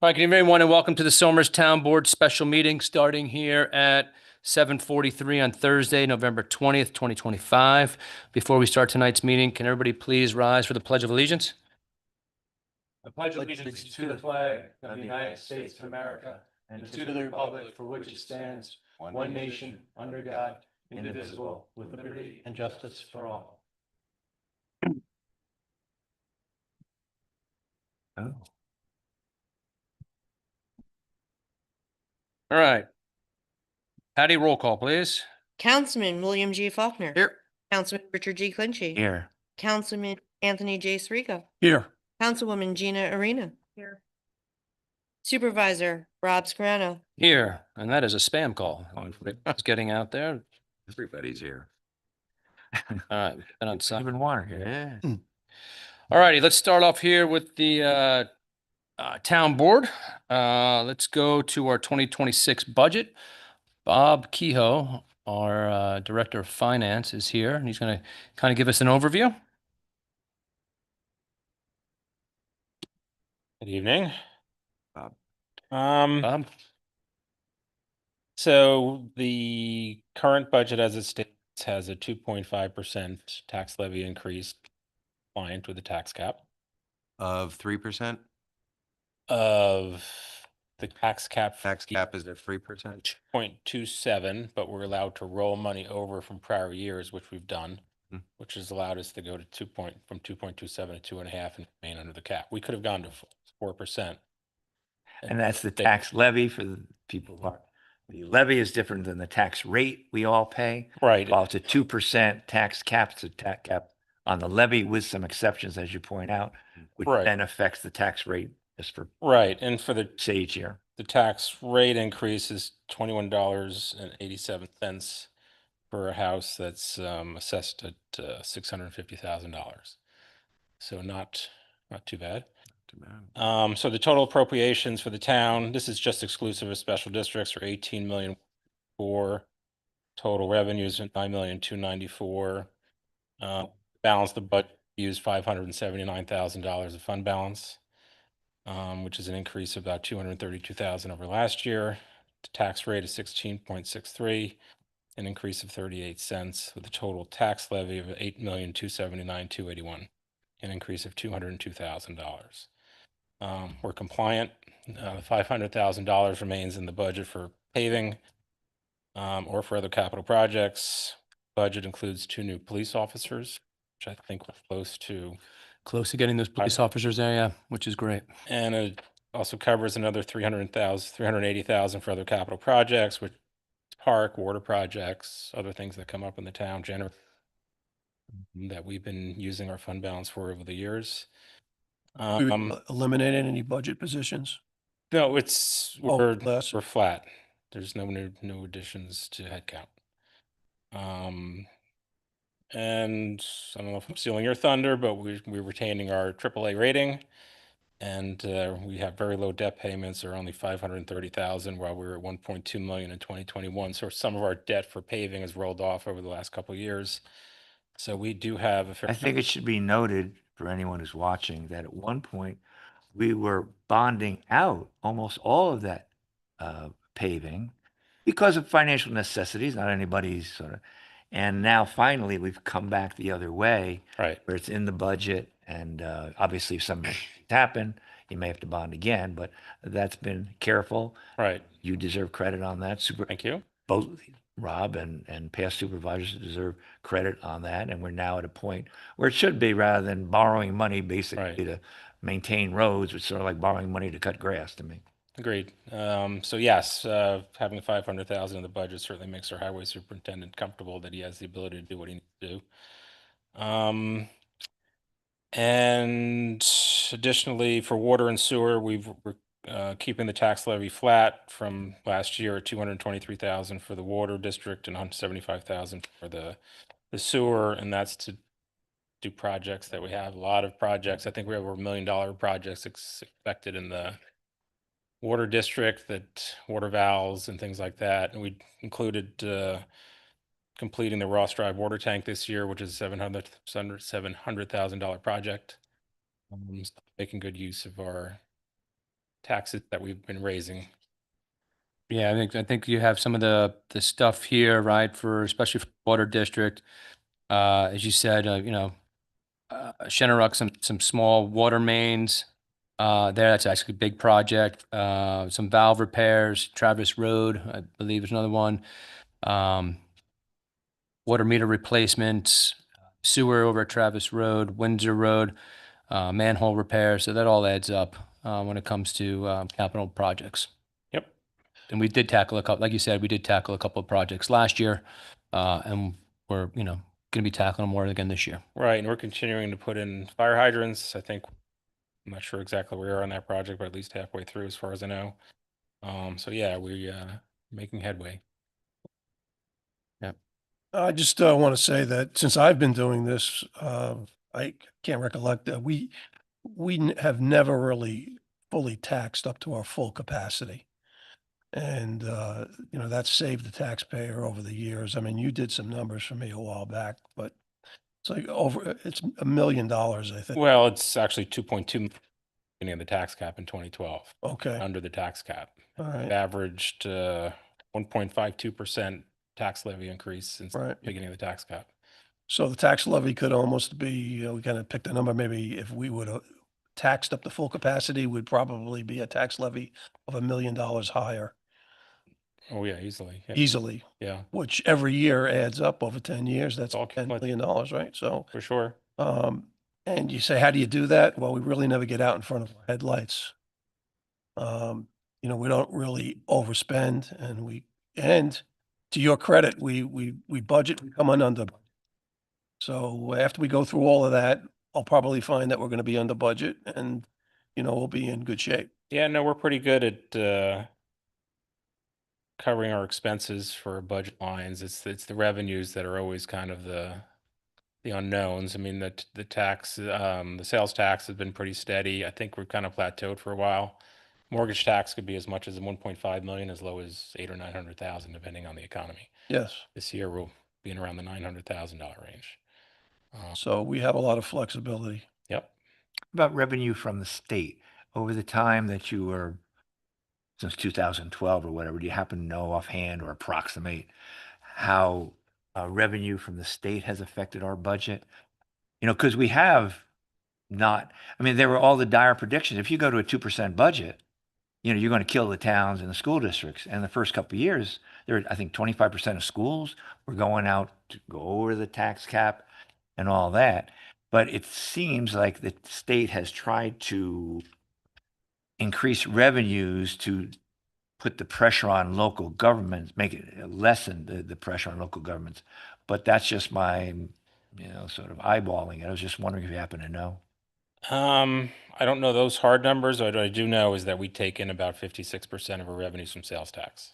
All right, good evening, everyone, and welcome to the Somers Town Board special meeting starting here at 7:43 on Thursday, November 20th, 2025. Before we start tonight's meeting, can everybody please rise for the Pledge of Allegiance? I pledge allegiance to the flag of the United States of America and to the republic for which it stands, one nation, under God, indivisible, with liberty and justice for all. Oh. All right. Patty, roll call, please. Councilman William G. Faulkner. Here. Councilman Richard G. Clinchy. Here. Councilman Anthony J. Srigo. Here. Councilwoman Gina Arena. Here. Supervisor Rob Scarano. Here, and that is a spam call. It's getting out there. Everybody's here. All right, been on site. Even water here. Yeah. All righty, let's start off here with the town board. Let's go to our 2026 budget. Bob Kehoe, our Director of Finance, is here, and he's going to kind of give us an overview. Good evening. Bob. Bob? So the current budget as it stands has a 2.5% tax levy increase compliant with the tax cap Of 3%? of the tax cap. Tax cap is at 3%? 0.27, but we're allowed to roll money over from prior years, which we've done, Hmm. which has allowed us to go to from 2.27 to 2.5 and remain under the cap. We could have gone to 4%. And that's the tax levy for the people who are, the levy is different than the tax rate we all pay. Right. While it's a 2% tax cap, it's a tax cap on the levy with some exceptions, as you point out, which Right. then affects the tax rate just for, Right. And for the say, each year. The tax rate increase is $21.87 for a house that's assessed at $650,000. So not too bad. Too bad. So the total appropriations for the town, this is just exclusive of special districts, are 18 million for total revenues at 9,294,000. Balance the budget used $579,000 of fund balance. Which is an increase of about 232,000 over last year. The tax rate is 16.63, an increase of 38 cents, with a total tax levy of 8,279,281, an increase of $202,000. We're compliant. $500,000 remains in the budget for paving or for other capital projects. Budget includes 2 new police officers, which I think we're Close to getting those police officers there, yeah, which is great. And it also covers another 380,000 for other capital projects, which park, water projects, other things that come up in the town generally that we've been using our fund balance for over the years. Eliminated any budget positions? No, Oh, we're flat. There's no new additions to headcount. And I don't know if I'm stealing your thunder, but we're retaining our AAA rating. And we have very low debt payments, or only 530,000, while we were at 1.2 million in 2021. So some of our debt for paving has rolled off over the last couple of years. So we do have a fair. I think it should be noted for anyone who's watching that at one point, we were bonding out almost all of that paving because of financial necessities, not anybody's sort of. And now finally, we've come back the other way, Right. where it's in the budget. And obviously, if something happen, you may have to bond again. But that's been careful. Right. You deserve credit on that. Thank you. Both Rob and past supervisors deserve credit on that. And we're now at a point where it should be, rather than borrowing money basically Right. to maintain roads, it's sort of like borrowing money to cut grass to me. Agreed. So yes, having 500,000 in the budget certainly makes our highway superintendent comfortable that he has the ability to do what he needs to do. And additionally, for water and sewer, we're keeping the tax levy flat from last year at 223,000 for the water district and 175,000 for the sewer, and that's to do projects that we have. A lot of projects. I think we have over $1 million projects expected in the water district, that water valves and things like that. And we included completing the Ross Drive water tank this year, which is $700,000 project. Making good use of our taxes that we've been raising. Yeah, I think you have some of the stuff here, right, for especially for water district. As you said, Shenneruck, some small water mains. There, that's actually a big project. Some valve repairs, Travis Road, I believe is another one. Water meter replacements, sewer over at Travis Road, Windsor Road, manhole repairs. So that all adds up when it comes to capital projects. Yep. And we did tackle a couple, like you said, we did tackle a couple of projects last year, and we're, going to be tackling more again this year. Right, and we're continuing to put in fire hydrants. I think, I'm not sure exactly where we are on that project, but at least halfway through as far as I know. So yeah, we making headway. I just want to say that since I've been doing this, I can't recollect that have never really fully taxed up to our full capacity. And, that's saved the taxpayer over the years. I mean, you did some numbers for me a while back, but it's like it's $1 million, I think. Well, it's actually 2.2 beginning of the tax cap in 2012, Okay, under the tax cap. all It right, averaged 1.52% tax levy increase since the right. beginning of the tax cap. So the tax levy could almost be, we kind of picked a number, maybe if we would have taxed up the full capacity, would probably be a tax levy of $1 million higher Oh yeah, easily. Yeah. easily, Yeah, which every year adds up over 10 years. That's all $10 cumulative. million, right? So, for sure. and you say, how do you do that? Well, we really never get out in front of our headlights. We don't really overspend and to your credit, we budget, we come in under. So after we go through all of that, I'll probably find that we're going to be under budget and, we'll be in good shape. Yeah, no, we're pretty good at covering our expenses for budget lines. It's the revenues that are always kind of the unknowns. I mean, the tax, the sales tax has been pretty steady. I think we've kind of plateaued for a while. Mortgage tax could be as much as 1.5 million, as low as 800,000 or 900,000, depending on the economy. Yes. This year we'll be in around the $900,000 range. So we have a lot of flexibility. Yep. About revenue from the state over the time that you were, since 2012 or whatever, do you happen to know offhand or approximate how revenue from the state has affected our budget? Because we have not, I mean, there were all the dire predictions. If you go to a 2% budget, you're going to kill the towns and the school districts. And the first couple of years, I think 25% of schools were going out to go over the tax cap and all that. But it seems like the state has tried to increase revenues to put the pressure on local governments, make it lessen the pressure on local governments. But that's just my, sort of eyeballing it. I was just wondering if you happen to know. I don't know those hard numbers. What I do know is that we take in about 56% of our revenues from sales tax.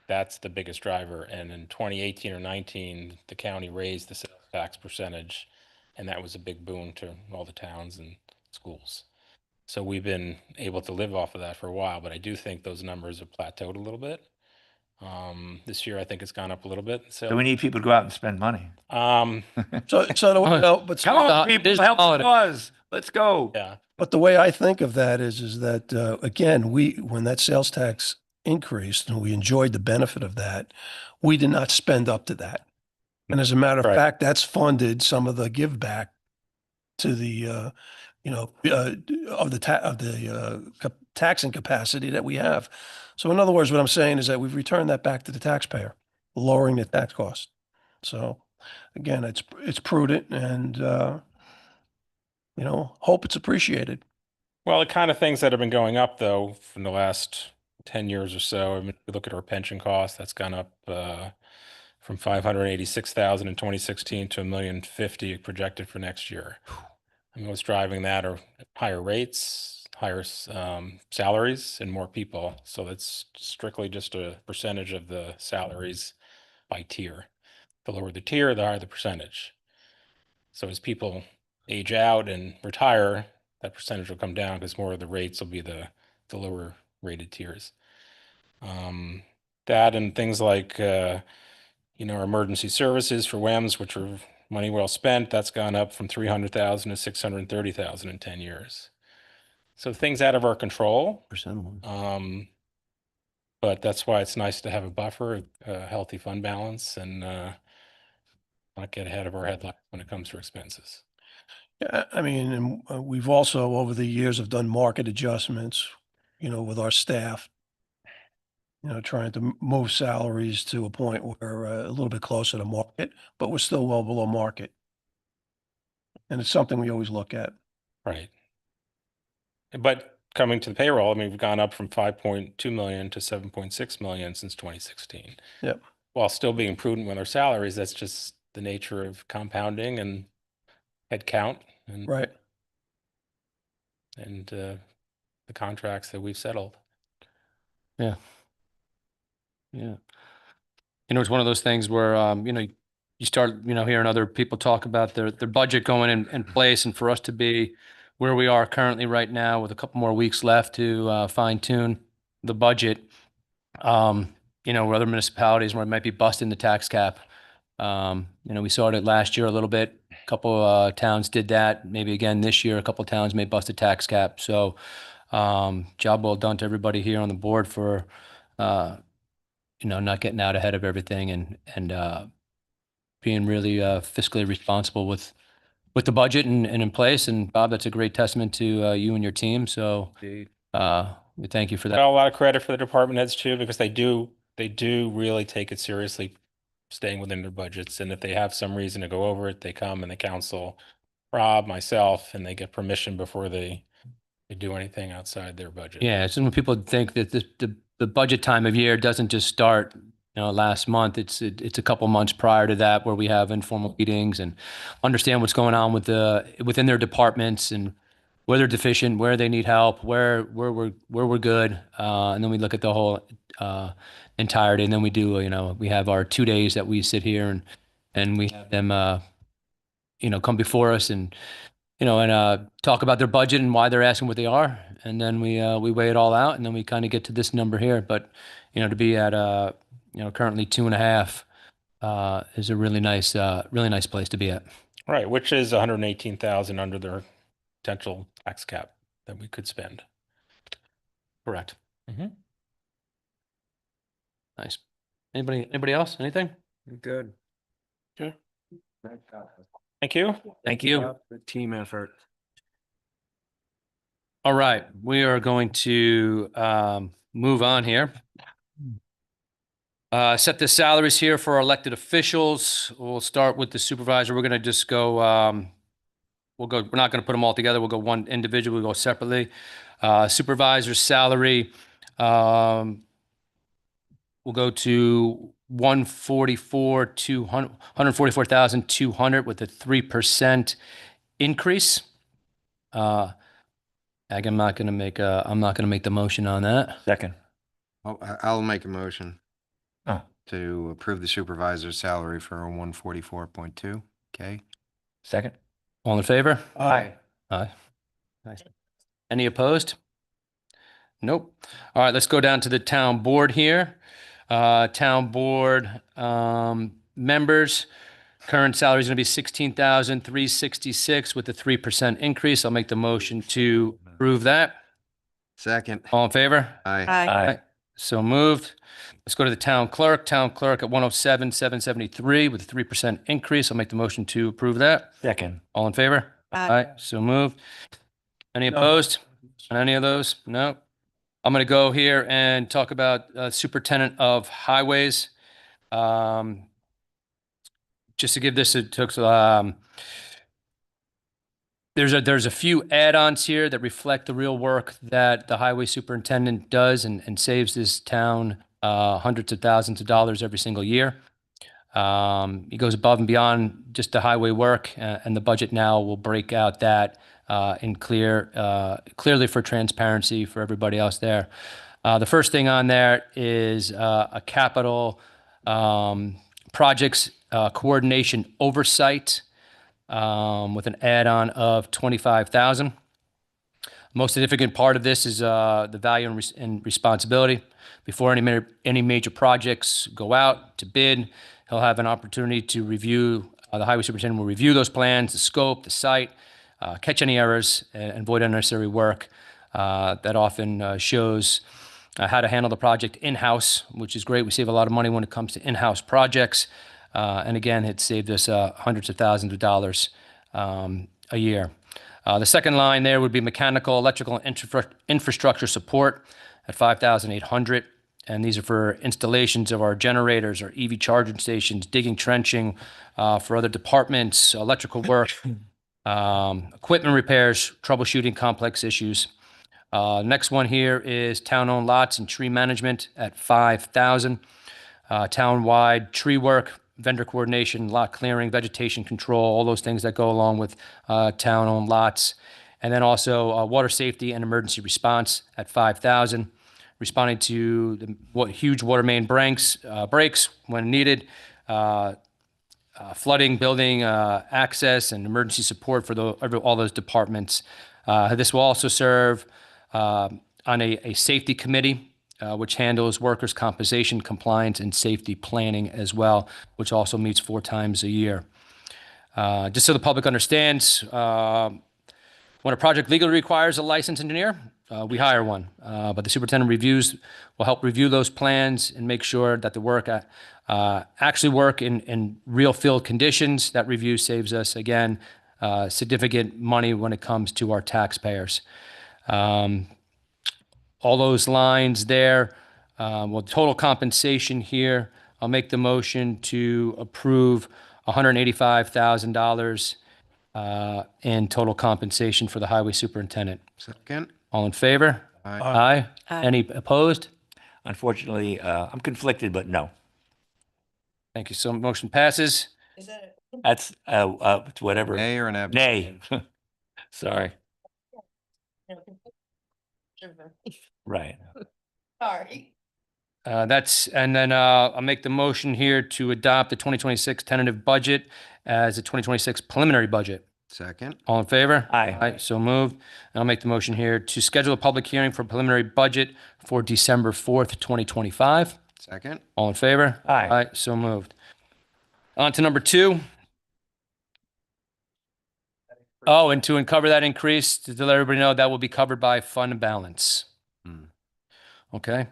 That's the biggest driver. And in 2018 or 19, the county raised the sales tax percentage, and that was a big boon to all the towns and schools. So we've been able to live off of that for a while, but I do think those numbers have plateaued a little bit. This year, I think it's gone up a little bit. So we need people to go out and spend money. So but Come on, Stop. people, This help the holiday. cause. Let's go. Yeah. But the way I think of that is that, again, when that sales tax increased and we enjoyed the benefit of that, we did not spend up to that. And as a matter of Right. fact, that's funded some of the give back to the, of the taxing capacity that we have. So in other words, what I'm saying is that we've returned that back to the taxpayer, lowering the tax cost. So again, it's prudent and, hope it's appreciated. Well, the kind of things that have been going up, though, from the last 10 years or so, I mean, if we look at our pension cost, that's gone up from 586,000 in 2016 to $1,050,000 projected for next year. And what's driving that are higher rates, higher salaries, and more people. So that's strictly just a percentage of the salaries by tier. The lower the tier, the higher the percentage. So as people age out and retire, that percentage will come down because more of the rates will be the lower rated tiers. That and things like, our emergency services for WEMS, which are money well spent, that's gone up from 300,000 to 630,000 in 10 years. So things out of our control. Percent. But that's why it's nice to have a buffer, a healthy fund balance, and not get ahead of our headline when it comes to expenses. Yeah, I mean, and we've also over the years have done market adjustments, with our staff, trying to move salaries to a point where a little bit closer to market, but we're still well below market. And it's something we always look at. Right. But coming to the payroll, I mean, we've gone up from 5.2 million to 7.6 million since 2016. Yep. While still being prudent with our salaries, that's just the nature of compounding and head count and Right. the contracts that we've settled. Yeah. It's one of those things where, you start, hearing other people talk about their budget going in place, and for us to be where we are currently right now with a couple more weeks left to fine tune the budget, where other municipalities where it might be busting the tax cap. We saw it last year a little bit. A couple towns did that. Maybe again this year, a couple towns may bust the tax cap. So, job well done to everybody here on the board for, not getting out ahead of everything and being really fiscally responsible with the budget and in place. And Bob, that's a great testament to you and your team. So we thank you for that. Well, a lot of credit for the department heads too, because they do really take it seriously, staying within their budgets. And if they have some reason to go over it, they come and they counsel Rob, myself, and they get permission before they do anything outside their budget. Yeah, so when people think that the budget time of year doesn't just start, last month, it's a couple months prior to that where we have informal meetings and understand what's going on within their departments and where they're deficient, where they need help, where we're good, and then we look at the whole entirety, and then we do, we have our 2 days that we sit here and we have them, come before us and talk about their budget and why they're asking what they are, and then we weigh it all out, and then we kind of get to this number here. But to be at currently 2.5 is a really nice place to be at. Right, which is 118,000 under their potential tax cap that we could spend. Correct. Mhm. Nice. Anybody else? Anything? Good. Thank you. Thank you. Team effort. All right, we are going to move on here. Set the salaries here for our elected officials. We'll start with the supervisor. We're going to just go, we're not going to put them all together. We'll go one individual, we'll go separately. Supervisor's salary, we'll go to 144,200 with a 3% increase. I'm not going to make the motion on that. Second. I'll make a motion. Oh. To approve the supervisor's salary for 144.2. Okay. Second. All in favor? Aye. Aye. Nice. Any opposed? Nope. All right, let's go down to the town board here. Town board members, current salary is going to be 16,366 with a 3% increase. I'll make the motion to approve that. Second. All in favor? Aye. Aye. So moved. Let's go to the town clerk. Town clerk at 107,773 with a 3% increase. I'll make the motion to approve that. Second. All in favor? Aye. So moved. Any No. opposed on any of those? No. I'm going to go here and talk about superintendent of highways. Just to give this there's a few add-ons here that reflect the real work that the highway superintendent does and saves this town hundreds of thousands of dollars every single year. He goes above and beyond just the highway work, and the budget now will break out that clearly for transparency for everybody else there. The first thing on there is a capital projects coordination oversight with an add-on of 25,000. Most significant part of this is the value and responsibility. Before any major projects go out to bid, he'll have an opportunity to review. The highway superintendent will review those plans, the scope, the site, catch any errors, and avoid unnecessary work. that often shows how to handle the project in-house, which is great. We save a lot of money when it comes to in-house projects. And again, it saved us hundreds of thousands of dollars a year. The second line there would be mechanical, electrical, and infrastructure support at $5,800. And these are for installations of our generators, our EV charging stations, digging, trenching for other departments, electrical work, equipment repairs, troubleshooting complex issues. Next one here is town-owned lots and tree management at $5,000. Town-wide tree work, vendor coordination, lot clearing, vegetation control, all those things that go along with town-owned lots. And then also water safety and emergency response at $5,000, responding to the huge water main breaks when needed, flooding, building access, and emergency support for all those departments. This will also serve on a safety committee, which handles workers' compensation, compliance, and safety planning as well, which also meets 4 times a year. Just so the public understands, when a project legally requires a licensed engineer, we hire one. But the superintendent will help review those plans and make sure that the work actually work in real field conditions. That review saves us, again, significant money when it comes to our taxpayers. All those lines there, total compensation here, I'll make the motion to approve $185,000 in total compensation for the highway superintendent. Second. All in favor? Aye. Aye. Aye. Any opposed? Unfortunately, I'm conflicted, but no. Thank you. So motion passes. Is that That's it's whatever. Nay or an abstain? Nay. Sorry. it? Right. Sorry. And then I'll make the motion here to adopt the 2026 tentative budget as a 2026 preliminary budget. Second. All in favor? Aye. Aye, so moved. And I'll make the motion here to schedule a public hearing for preliminary budget for December 4th, 2025. Second. All in favor? Aye. Aye, so moved. On to number 2. Oh, and to uncover that increase, to let everybody know, that will be covered by fund balance. Hmm. Okay.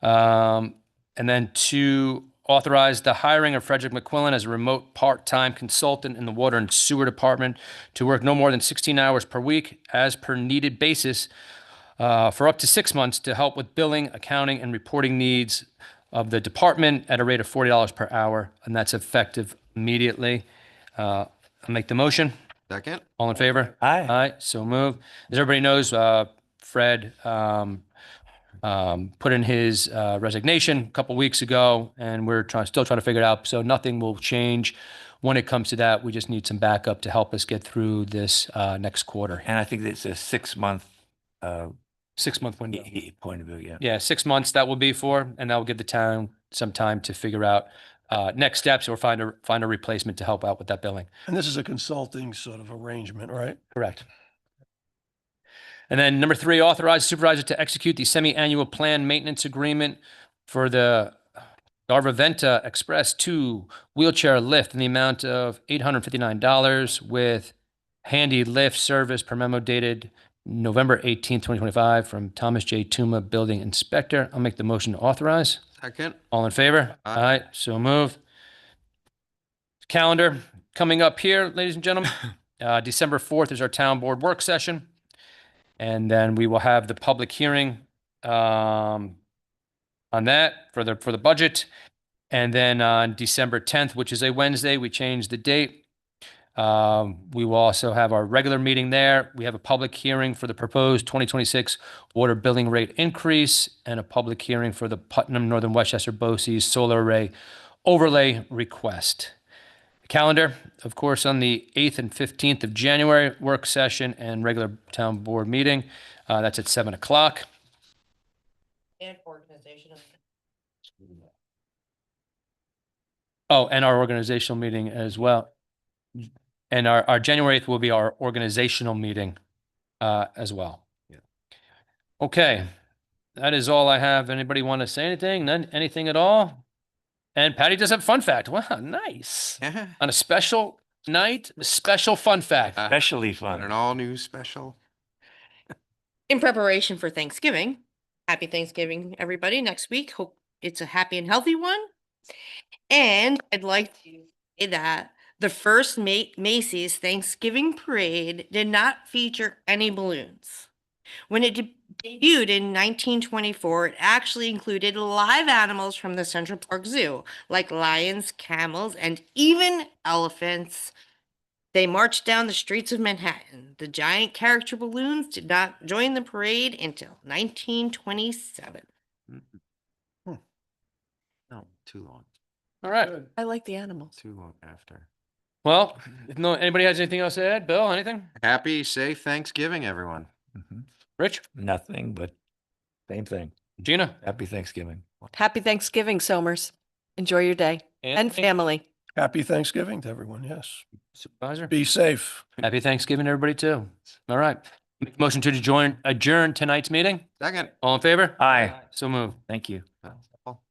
And then to authorize the hiring of Frederick McQuillan as a remote part-time consultant in the Water and Sewer Department to work no more than 16 hours per week as per needed basis for up to 6 months to help with billing, accounting, and reporting needs of the department at a rate of $40 per hour, and that's effective immediately. I'll make the motion. Second. All in favor? Aye. Aye, so moved. As everybody knows, Fred put in his resignation a couple weeks ago, and we're still trying to figure it out. So nothing will change when it comes to that. We just need some backup to help us get through this next quarter. And I think it's a 6-month 6-month window. point of view. Yeah. Yeah, 6 months that will be for, and that will give the town some time to figure out next steps or find a replacement to help out with that billing. And this is a consulting sort of arrangement, right? Correct. And then number 3, authorize supervisor to execute the semi-annual plan maintenance agreement for the Darvaventa Express 2 wheelchair lift in the amount of $859 with handy lift service per memo dated November 18th, 2025 from Thomas J. Tuma, Building Inspector. I'll make the motion to authorize. Second. All in favor? Aye. So moved. Calendar coming up here, ladies and gentlemen. December 4th is our town board work session. And then we will have the public hearing on that for the budget. And then on December 10th, which is a Wednesday, we changed the date. We will also have our regular meeting there. We have a public hearing for the proposed 2026 water billing rate increase and a public hearing for the Putnam Northern Westchester BOCES solar array overlay request. Calendar, of course, on the 8th and 15th of January, work session and regular town board meeting. That's at 7 o'clock. And organization. Oh, and our organizational meeting as well. And our January 8th will be our organizational meeting as well. Yeah. Okay, that is all I have. Anybody want to say anything? None, anything at all? And Patty does have a fun fact. Wow, nice. Yeah. On a special night, a special fun fact. Especially An fun. all new special. in preparation for Thanksgiving. Happy Thanksgiving, everybody, next week. Hope it's a happy and healthy one. And I'd like to say that the first Macy's Thanksgiving parade did not feature any balloons. When it debuted in 1924, it actually included live animals from the Central Park Zoo, like lions, camels, and even elephants. They marched down the streets of Manhattan. The giant character balloons did not join the parade until 1927. No, too long, All right. I like the animals. too long after. Well, if no, anybody has anything else to add? Bill, anything? Happy, safe Thanksgiving, everyone. Mhm. Rich? Nothing, but same thing. Gina? Happy Thanksgiving. Happy Thanksgiving, Somers. Enjoy your day and Anthony? family. Happy Thanksgiving to everyone, yes. Supervisor? Be safe. Happy Thanksgiving, everybody, too. All right. Motion to adjourn tonight's meeting. Second. All in favor? Aye. So move. Thank you. Well,